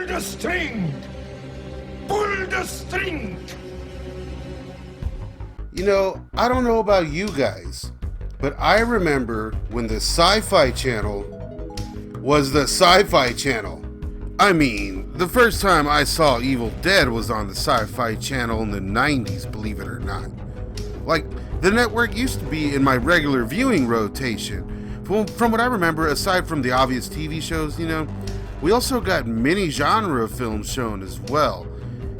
Pull the string! Pull the string! You know, I don't know about you guys, but I remember when the Sci-Fi Channel was the Sci-Fi Channel. I mean, the first time I saw Evil Dead was on the Sci-Fi Channel in the 90s, believe it or not. Like, the network used to be in my regular viewing rotation. From what I remember, aside from the obvious TV shows, we also got many genre films shown as well.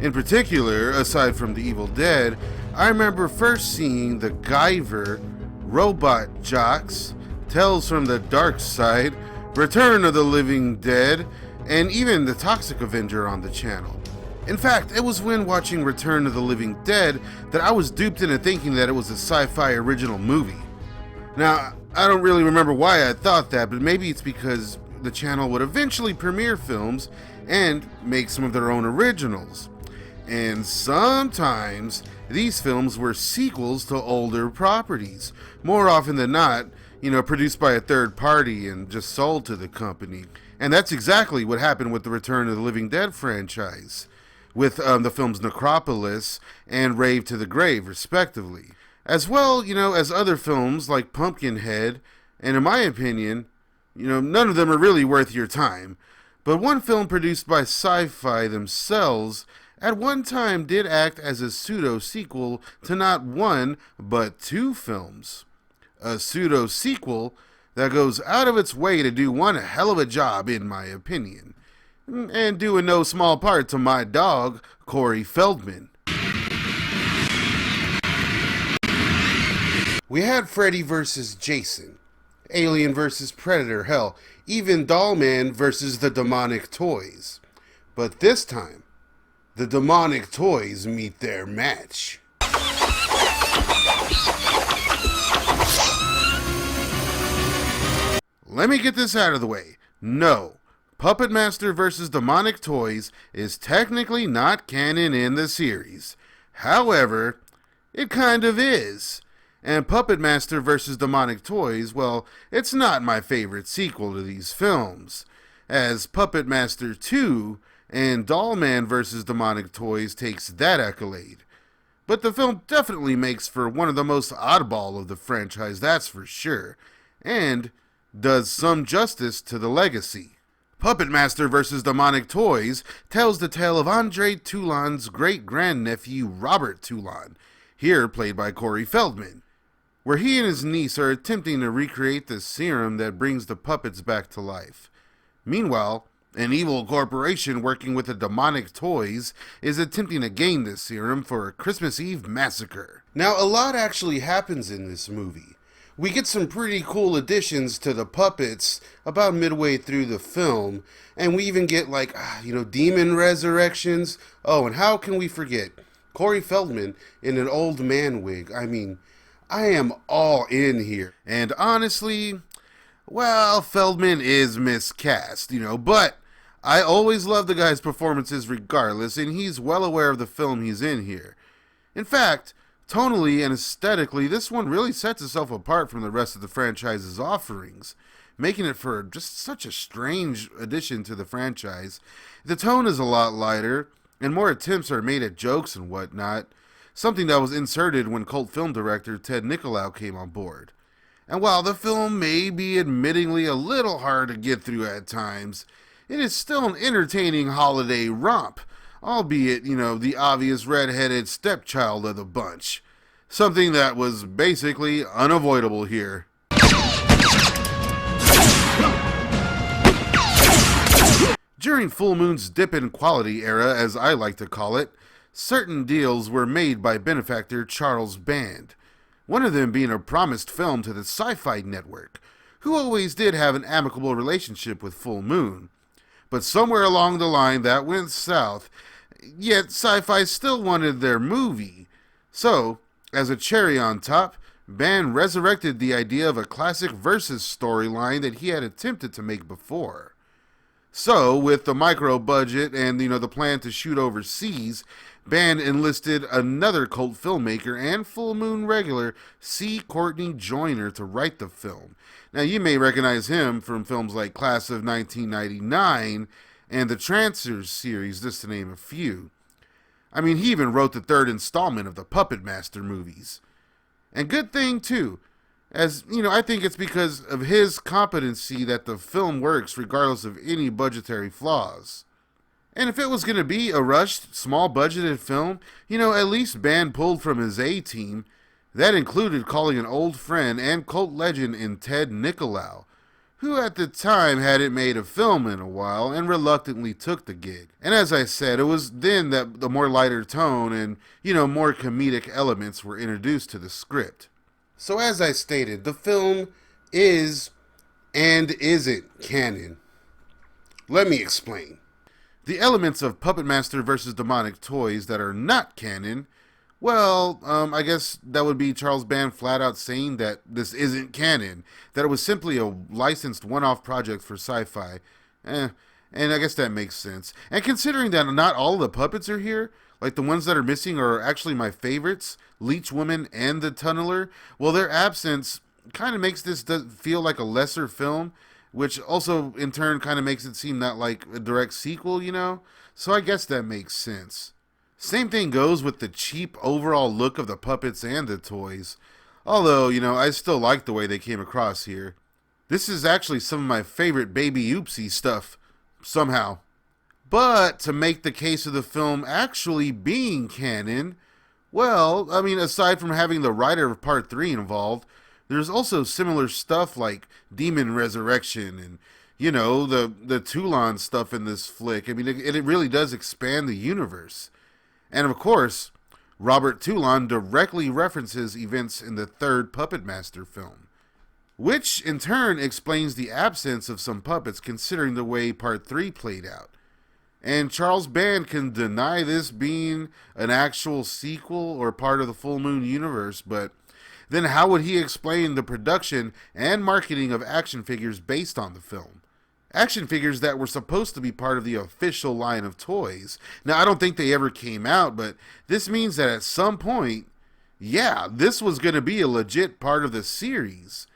In particular, aside from the Evil Dead, I remember first seeing The Guyver, Robot Jocks, Tales from the Dark Side, Return of the Living Dead, and even The Toxic Avenger on the channel. In fact, it was when watching Return of the Living Dead that I was duped into thinking that it was a sci-fi original movie. Now, I don't really remember why I thought that, but maybe it's because the channel would eventually premiere films and make some of their own originals. And sometimes these films were sequels to older properties, more often than not, produced by a third party and just sold to the company. And that's exactly what happened with the Return of the Living Dead franchise, with the films Necropolis and Rave to the Grave, respectively. As well, as other films like Pumpkinhead, and in my opinion, none of them are really worth your time. But one film produced by Sci-Fi themselves at one time did act as a pseudo-sequel to not one, but two films. A pseudo-sequel that goes out of its way to do one hell of a job, in my opinion. And due in no small part to my dog, Corey Feldman. We had Freddy vs. Jason, Alien vs. Predator, hell, even Dollman vs. the Demonic Toys. But this time, the demonic toys meet their match. Let me get this out of the way. No, Puppetmaster vs. Demonic Toys is technically not canon in the series. However, it kind of is. And Puppetmaster vs. Demonic Toys, well, it's not my favorite sequel to these films, as Puppetmaster 2 and Dollman vs. Demonic Toys takes that accolade. But the film definitely makes for one of the most oddball of the franchise, that's for sure, and does some justice to the legacy. Puppetmaster vs. Demonic Toys tells the tale of Andre Toulon's great-grandnephew Robert Toulon, here played by Corey Feldman, where he and his niece are attempting to recreate the serum that brings the puppets back to life. Meanwhile, an evil corporation working with the demonic toys is attempting to gain this serum for a Christmas Eve massacre. Now, a lot actually happens in this movie. We get some pretty cool additions to the puppets about midway through the film, and we even get demon resurrections. Oh, and how can we forget Corey Feldman in an old man wig? I mean, I am all in here. And honestly, well, Feldman is miscast, but I always love the guy's performances regardless, and he's well aware of the film he's in here. In fact, tonally and aesthetically, this one really sets itself apart from the rest of the franchise's offerings, making it for just such a strange addition to the franchise. The tone is a lot lighter, and more attempts are made at jokes and whatnot, something that was inserted when cult film director Ted Nicolau came on board. And while the film may be admittingly a little hard to get through at times, it is still an entertaining holiday romp, albeit, the obvious red-headed stepchild of the bunch. Something that was basically unavoidable here. During Full Moon's dip in quality era, as I like to call it, certain deals were made by benefactor Charles Band, one of them being a promised film to the Sci-Fi Network, who always did have an amicable relationship with Full Moon. But somewhere along the line that went south, yet Sci-Fi still wanted their movie. So, as a cherry on top, Band resurrected the idea of a classic Versus storyline that he had attempted to make before. So, with the micro budget and, the plan to shoot overseas, Band enlisted another cult filmmaker and Full Moon regular, C. Courtney Joyner, to write the film. Now, you may recognize him from films like Class of 1999 and the Trancers series, just to name a few. I mean, he even wrote the third installment of the Puppetmaster movies. And good thing, too. As, I think it's because of his competency that the film works regardless of any budgetary flaws. And if it was going to be a rushed, small-budgeted film, at least Band pulled from his A-team. That included calling an old friend and cult legend in Ted Nicolau, who at the time hadn't made a film in a while and reluctantly took the gig. And as I said, it was then that the more lighter tone and, more comedic elements were introduced to the script. So as I stated, the film is and isn't canon. Let me explain. The elements of Puppetmaster vs. Demonic Toys that are not canon, well, I guess that would be Charles Band flat out saying that this isn't canon, that it was simply a licensed one-off project for Sci-Fi. And I guess that makes sense. And considering that not all of the puppets are here, like the ones that are missing are actually my favorites, Leech Woman and the Tunneler, well, their absence kind of makes this feel like a lesser film, which also in turn kind of makes it seem not like a direct sequel, So I guess that makes sense. Same thing goes with the cheap overall look of the puppets and the toys. Although, I still like the way they came across here. This is actually some of my favorite Baby Oopsie stuff, somehow. But to make the case of the film actually being canon, well, aside from having the writer of Part 3 involved, there's also similar stuff like demon resurrection and, the Toulon stuff in this flick. It really does expand the universe. And of course, Robert Toulon directly references events in the third Puppetmaster film, which in turn explains the absence of some puppets considering the way Part 3 played out. And Charles Band can deny this being an actual sequel or part of the Full Moon universe, but then how would he explain the production and marketing of action figures based on the film? Action figures that were supposed to be part of the official line of toys. Now, I don't think they ever came out, but this means that at some point, this was going to be a legit part of the series.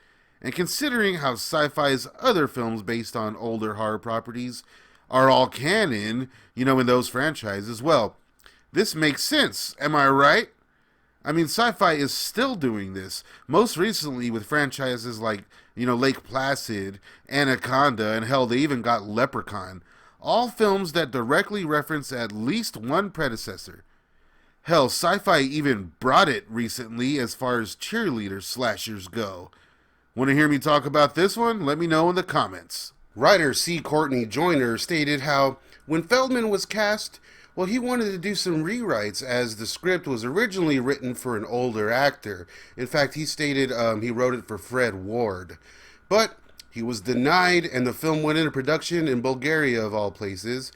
And considering how Sci-Fi's other films based on older horror properties are all canon, in those franchises, well, this makes sense, am I right? Sci-Fi is still doing this, most recently with franchises like, Lake Placid, Anaconda, and hell, they even got Leprechaun. All films that directly reference at least one predecessor. Hell, Sci-Fi even brought it recently as far as cheerleader slashers go. Want to hear me talk about this one? Let me know in the comments. Writer C. Courtney Joyner stated how, when Feldman was cast, well, he wanted to do some rewrites as the script was originally written for an older actor. In fact, he stated he wrote it for Fred Ward. But he was denied, and the film went into production in Bulgaria, of all places.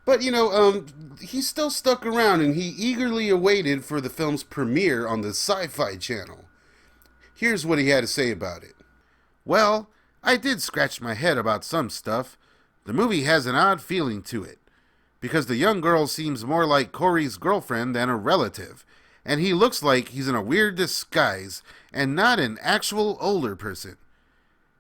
But, he still stuck around, and he eagerly awaited for the film's premiere on the Sci-Fi Channel. Here's what he had to say about it. Well, I did scratch my head about some stuff. The movie has an odd feeling to it, because the young girl seems more like Corey's girlfriend than a relative, and he looks like he's in a weird disguise and not an actual older person.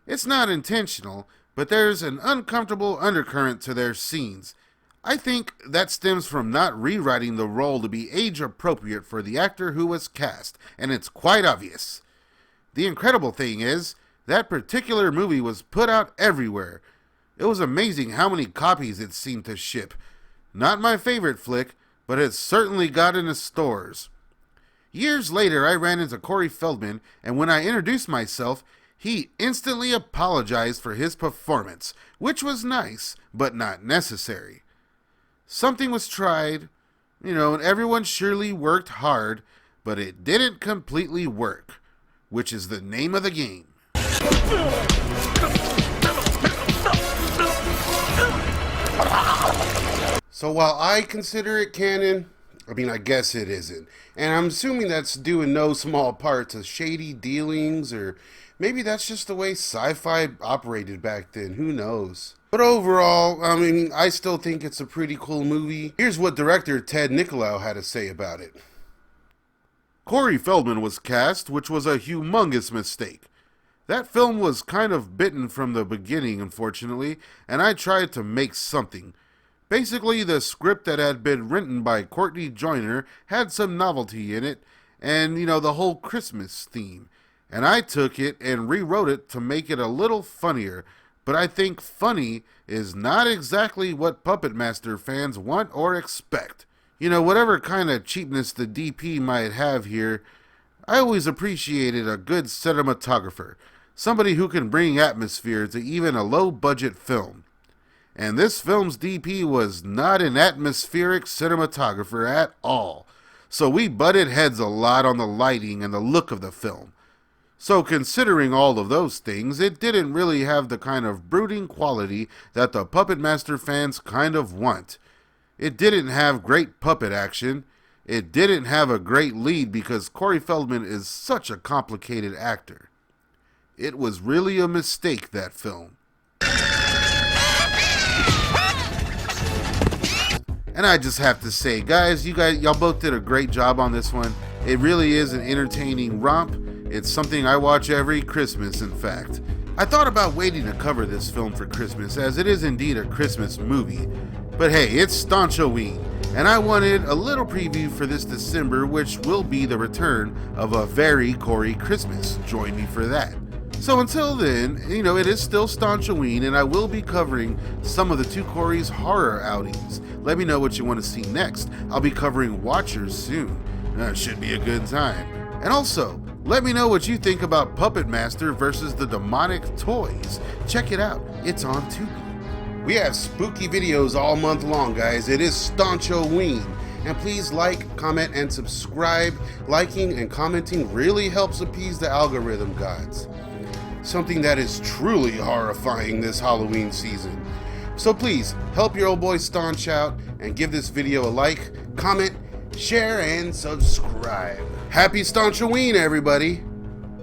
It's not intentional, but there's an uncomfortable undercurrent to their scenes. I think that stems from not rewriting the role to be age appropriate for the actor who was cast, and it's quite obvious. The incredible thing is, that particular movie was put out everywhere. It was amazing how many copies it seemed to ship. Not my favorite flick, but it certainly got into stores. Years later, I ran into Corey Feldman, and when I introduced myself, he instantly apologized for his performance, which was nice, but not necessary. Something was tried, and everyone surely worked hard, but it didn't completely work, which is the name of the game. So while I consider it canon, I guess it isn't. And I'm assuming that's due in no small part to shady dealings, or maybe that's just the way Sci-Fi operated back then, who knows. But overall, I still think it's a pretty cool movie. Here's what director Ted Nicolau had to say about it. Corey Feldman was cast, which was a humongous mistake. That film was kind of bitten from the beginning, unfortunately, and I tried to make something. Basically, the script that had been written by Courtney Joyner had some novelty in it, and, the whole Christmas theme. And I took it and rewrote it to make it a little funnier, but I think funny is not exactly what Puppetmaster fans want or expect. Whatever kind of cheapness the DP might have here, I always appreciated a good cinematographer, somebody who can bring atmosphere to even a low-budget film. And this film's DP was not an atmospheric cinematographer at all, so we butted heads a lot on the lighting and the look of the film. So considering all of those things, it didn't really have the kind of brooding quality that the Puppetmaster fans kind of want. It didn't have great puppet action. It didn't have a great lead because Corey Feldman is such a complicated actor. It was really a mistake, that film. And I just have to say, guys, y'all both did a great job on this one. It really is an entertaining romp. It's something I watch every Christmas, in fact. I thought about waiting to cover this film for Christmas, as it is indeed a Christmas movie. But hey, it's Staunchoween, and I wanted a little preview for this December, which will be the return of a very Corey Christmas. Join me for that. So until then, it is still Staunchoween, and I will be covering some of the Two Corey's horror outings. Let me know what you want to see next. I'll be covering Watchers soon. It should be a good time. And also, let me know what you think about Puppetmaster versus the Demonic Toys. Check it out. It's on Tubi. We have spooky videos all month long, guys. It is Staunchoween. And please like, comment, and subscribe. Liking and commenting really helps appease the algorithm gods. Something that is truly horrifying this Halloween season. So please, help your old boy Staunch out and give this video a like, comment, share, and subscribe. Happy Staunchoween, everybody.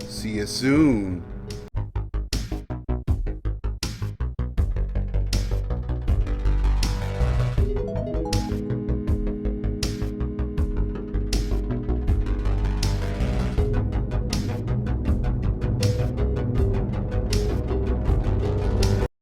See you soon.